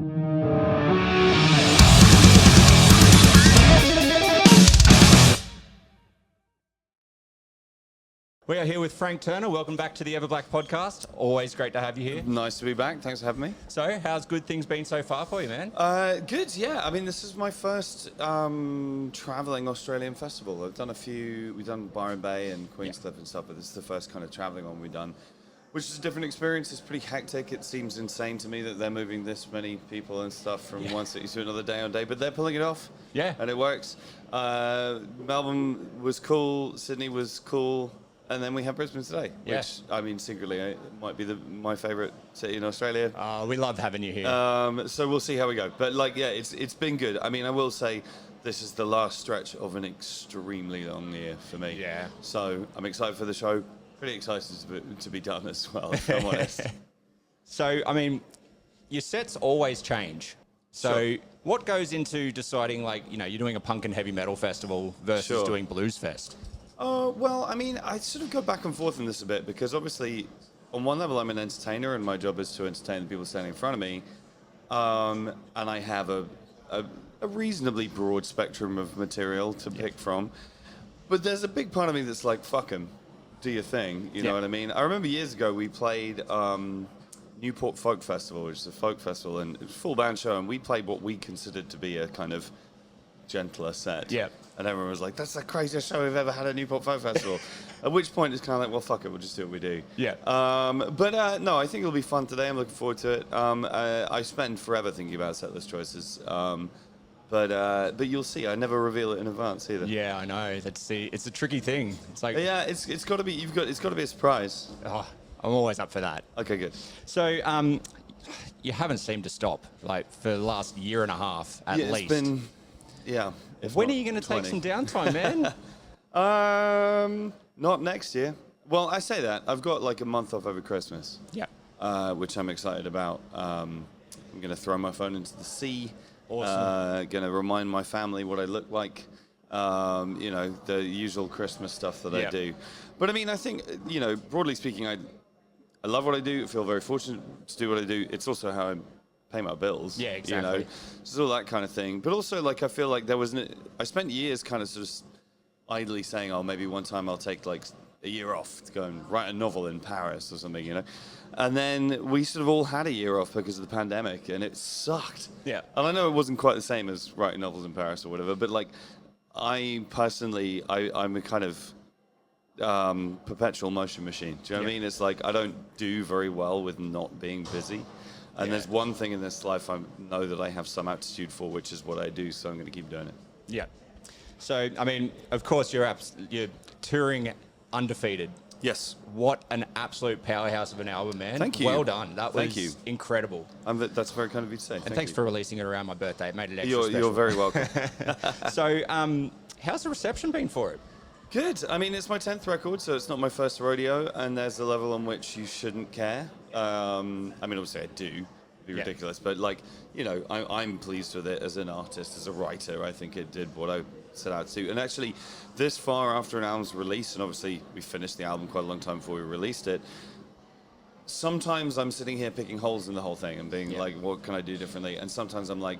We are here with Frank Turner. Welcome back to the Everblack podcast. Always great to have you here. Nice to be back. Thanks for having me. So, how's Good Things been so far for you, man? Good, yeah. I mean, this is my first traveling Australian festival. I've done a few. We've done Byron Bay and Queenscliff and stuff, but this is the first kind of traveling one we've done, which is a different experience. It's pretty hectic. It seems insane to me that they're moving this many people and stuff from one city to another day on day, but they're pulling it off. Yeah. And it works. Melbourne was cool. Sydney was cool. And then we have Brisbane today, which, I mean, secretly, it might be my favourite city in Australia. We love having you here. So we'll see how we go. But, like, yeah, it's been good. I mean, I will say this is the last stretch of an extremely long year for me. Yeah. So I'm excited for the show. Pretty excited to be done as well, if I'm honest. So, I mean, your sets always change. So Sure. what goes into deciding, like, you know, you're doing a punk and heavy metal festival versus doing Blues Fest? Well, I mean, I sort of go back and forth on this a bit because obviously, on one level, I'm an entertainer and my job is to entertain the people standing in front of me. And I have a reasonably broad spectrum of material to pick from. But there's a big part of me that's like, fuck 'em, do your thing. You know what I mean? I remember years ago we played Newport Folk Festival, which is a folk festival, and it was a full band show, and we played what we considered to be a kind of gentler set. Yeah. And everyone was like, that's the craziest show we've ever had at Newport Folk Festival. At which point it's kind of like, well, fuck it, we'll just do what we do. Yeah. But no, I think it'll be fun today. I'm looking forward to it. I spend forever thinking about setlist choices. But you'll see. I never reveal it in advance either. Yeah, I know. It's a tricky thing. It's like, Yeah, it's got to be. It's got to be a surprise. I'm always up for that. Okay, good. So, you haven't seemed to stop, like, for the last year and a half at least. It's been, When are you going to take some downtime, man? Not next year. Well, I say that. I've got like a month off over Christmas. Yeah. Which I'm excited about. I'm going to throw my phone into the sea. Awesome. Going to remind my family what I look like. You know, the usual Christmas stuff that I do. But I mean, I think, you know, broadly speaking, I love what I do. I feel very fortunate to do what I do. It's also how I pay my bills. Yeah, exactly. You know, so all that kind of thing. But also, like, I feel like I spent years kind of sort of idly saying, oh, maybe one time I'll take like a year off to go and write a novel in Paris or something, you know. And then we sort of all had a year off because of the pandemic, and it sucked. Yeah. And I know it wasn't quite the same as writing novels in Paris or whatever, but like, I personally, I'm a kind of perpetual motion machine. Do you know what I mean? It's like I don't do very well with not being busy. And there's one thing in this life I know that I have some aptitude for, which is what I do, so I'm going to keep doing it. Yeah. So, I mean, of course, you're touring Undefeated. Yes. What an absolute powerhouse of an album, man. Thank you. Well done. That was incredible. That's very kind of you to say. And thanks for releasing it around my birthday. It made it extra special. You're very welcome. So, how's the reception been for it? Good. I mean, it's my 10th record, so it's not my first rodeo, and there's a level on which you shouldn't care. I mean, obviously I do. It'd be ridiculous, but like, you know, I'm pleased with it as an artist, as a writer. I think it did what I set out to. And actually, this far after an album's release, and obviously we finished the album quite a long time before we released it, sometimes I'm sitting here picking holes in the whole thing and being like, what can I do differently? And sometimes I'm like,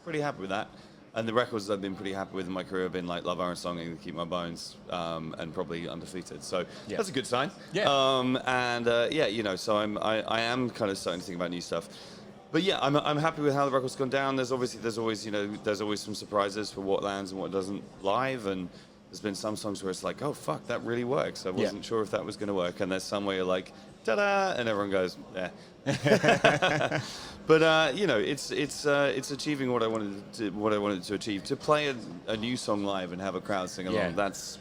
pretty happy with that. And the records I've been pretty happy with in my career have been like Love Iron Song and Keep My Bones, and probably Undefeated. So that's a good sign. Yeah. You know, so I am kind of starting to think about new stuff. But yeah, I'm happy with how the record's gone down. There's always some surprises for what lands and what doesn't live, and there's been some songs where it's like, oh fuck, that really works. I wasn't sure if that was going to work, and there's some where you're like, ta-da, and everyone goes, eh. But you know, it's achieving what I wanted to achieve. To play a new song live and have a crowd sing along, that's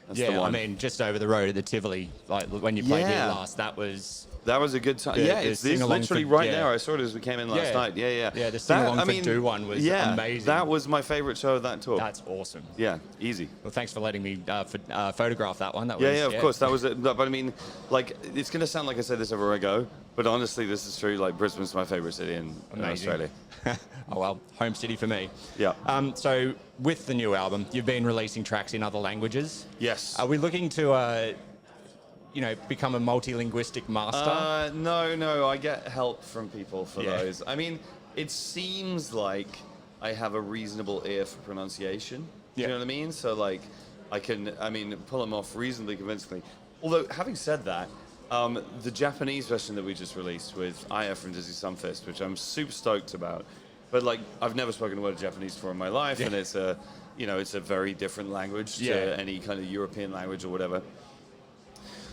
the one. I mean, just over the road at the Tivoli, like when you played here last, that was a good time. It's literally right there. I saw it as we came in last night. Yeah. The sing-along for Do One was amazing. That was my favorite show of that tour. That's awesome. Yeah, easy. Well, thanks for letting me photograph that one. That was, of course. That was it. But I mean, like, it's going to sound like I say this everywhere I go, but honestly, this is true. Like, Brisbane's my favorite city in Australia. Oh, well, home city for me. Yeah. So with the new album, you've been releasing tracks in other languages. Yes. Are we looking to become a multi-linguistic master? No, I get help from people for Yeah. those. I mean, it seems like I have a reasonable ear for pronunciation. Do you know what I mean? So like, I can, pull them off reasonably convincingly. Although, having said that, the Japanese version that we just released with Aya from Dizzy Sunfist, which I'm super stoked about, but like, I've never spoken a word of Japanese before in my life, and it's a, it's a very different language to any kind of European language or whatever.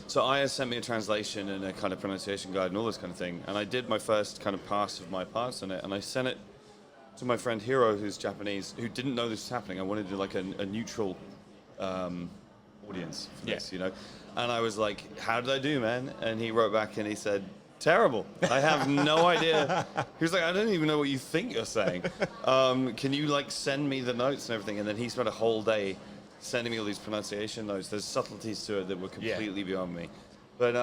So Aya sent me a translation and a kind of pronunciation guide and all this kind of thing, and I did my first kind of pass of my parts on it, and I sent it to my friend Hiro, who's Japanese, who didn't know this was happening. I wanted to do like a neutral audience for this, And I was like, how did I do, man? And he wrote back and he said, terrible. I have no idea. He was like, I don't even know what you think you're saying. Can you like send me the notes and everything? And then he spent a whole day sending me all these pronunciation notes. There's subtleties to it that were completely beyond me. But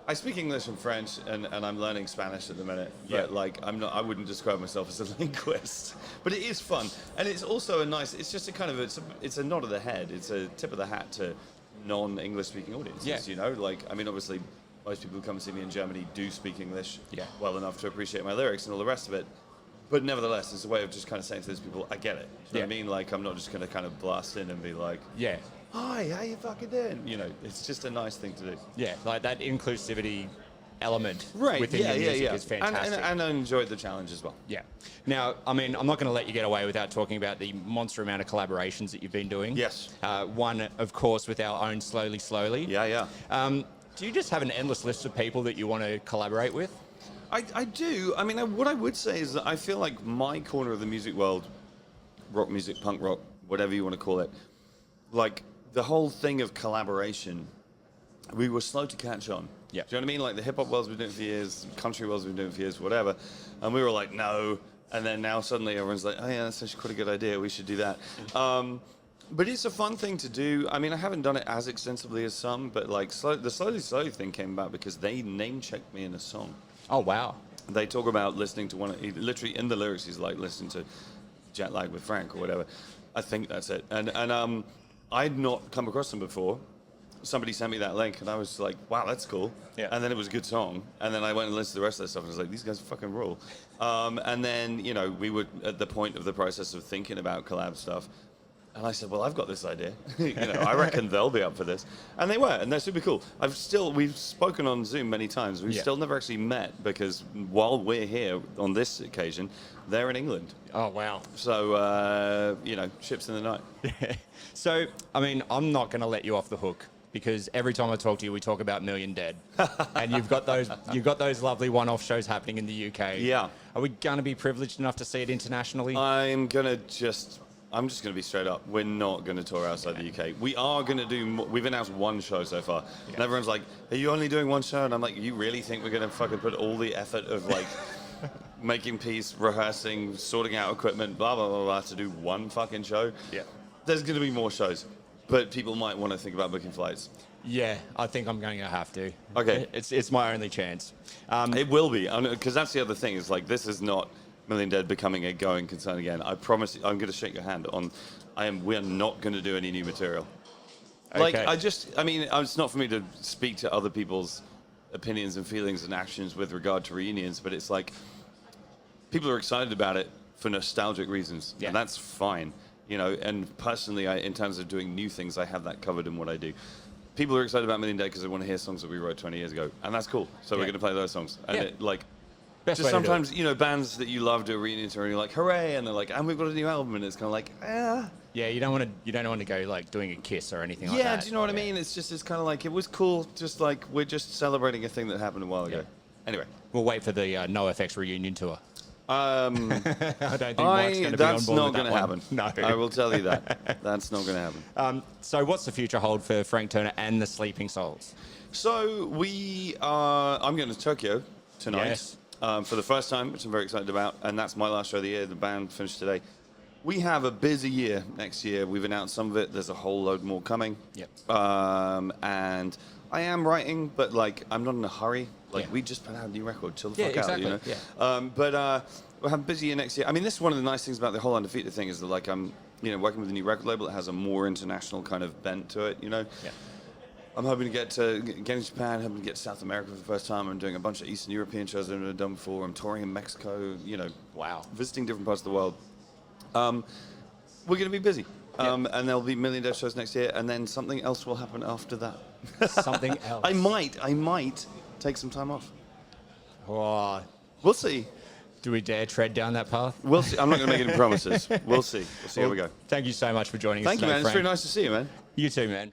I speak English and French, and I'm learning Spanish at the minute. But like, I wouldn't describe myself as a linguist. But it is fun, and it's also it's just a kind of it's a nod of the head. It's a tip of the hat to non-English speaking audiences. Like, obviously, most people who come and see me in Germany do speak English well enough to appreciate my lyrics and all the rest of it. But nevertheless, it's a way of just kind of saying to those people, I get it. You know what I mean? Like, I'm not just going to kind of blast in and be like, hi, how you fucking doing? It's just a nice thing to do. Yeah, like that inclusivity element within your music is fantastic. And I enjoyed the challenge as well. Yeah. Now, I'm not going to let you get away without talking about the monster amount of collaborations that you've been doing. Yes. One, of course, with our own Slowly Slowly. Yeah. Do you just have an endless list of people that you want to collaborate with? I do. What I would say is that I feel like my corner of the music world, rock music, punk rock, whatever you want to call it, like the whole thing of collaboration, we were slow to catch on. Yeah. Do you know what I mean? Like the hip hop world's been doing it for years, country world's been doing it for years, whatever. And we were like, no. And then now suddenly everyone's like, oh yeah, that's actually quite a good idea. We should do that. But it's a fun thing to do. I haven't done it as extensively as some, but like the Slowly Slowly thing came about because they name checked me in a song. Oh, wow. They talk about listening to literally in the lyrics, he's like listening to Jet Lag with Frank or whatever. I think that's it. And I'd not come across them before. Somebody sent me that link and I was like, wow, that's cool. Yeah. And then it was a good song. And then I went and listened to the rest of that stuff and I was like, these guys fucking rule. And then, we were at the point of the process of thinking about collab stuff. And I said, well, I've got this idea. I reckon they'll be up for this. And they were, and they're super cool. We've spoken on Zoom many times. We've still never actually met because while we're here on this occasion, they're in England. Oh, wow. So, ships in the night. So, I'm not going to let you off the hook because every time I talk to you, we talk about Million Dead. And you've got those lovely one-off shows happening in the UK. Yeah. Are we going to be privileged enough to see it internationally? I'm just going to be straight up. We're not going to tour outside the UK. We are going to do. We've announced one show so far, and everyone's like, "Are you only doing one show?" And I'm like, "You really think we're going to fucking put all the effort of like making peace, rehearsing, sorting out equipment, blah blah blah blah, to do one fucking show?" Yeah. There's going to be more shows, but people might want to think about booking flights. Yeah, I think I'm going to have to. Okay. It's my only chance. It will be, because that's the other thing. Is like this is not Million Dead becoming a going concern again. I promise you, I'm going to shake your hand on. We are not going to do any new material. Okay. Like it's not for me to speak to other people's opinions and feelings and actions with regard to reunions, but it's like people are excited about it for nostalgic reasons, and that's fine. And personally, in terms of doing new things, I have that covered in what I do. People are excited about Million Dead because they want to hear songs that we wrote 20 years ago, and that's cool. So we're going to play those songs, and Best just way to do sometimes, bands that you love do a reunion tour and you're like, hooray, and they're like, and we've got a new album, and it's kind of like, Yeah, you don't want to go like doing a Kiss or anything like that. Yeah, do you know what I mean? It's kind of like, it was cool, just like, we're just celebrating a thing that happened a while ago. Anyway. We'll wait for the NoFX reunion tour. I don't think Mike's going to be on that's board not with going to that happen. one. No. I will tell you that. That's not going to happen. So what's the future hold for Frank Turner and the Sleeping Souls? So I'm going to Tokyo tonight. Yes. For the first time, which I'm very excited about, and that's my last show of the year. The band finished today. We have a busy year next year. We've announced some of it. There's a whole load more coming. Yep. And I am writing, but like I'm not in a hurry. Like we just put out a new record. Chill the fuck exactly. out, But we'll have a busy year next year. This is one of the nice things about the whole Undefeated thing is that like I'm working with a new record label that has a more international kind of bent to it. Yeah. I'm hoping to get to Japan, hoping to get to South America for the first time. I'm doing a bunch of Eastern European shows I've never done before. I'm touring in Mexico, Wow. visiting different parts of the world. We're going to be busy. And there'll be Million Dead shows next year, and then something else will happen after that. Something else. I might take some time off. Oh, We'll see. do we dare tread down that path? We'll see. I'm not going to make any promises. We'll see. We'll see how we go. Thank you so much for joining us Thank you, today, man. It's Frank. very nice to see you, man. You too, man.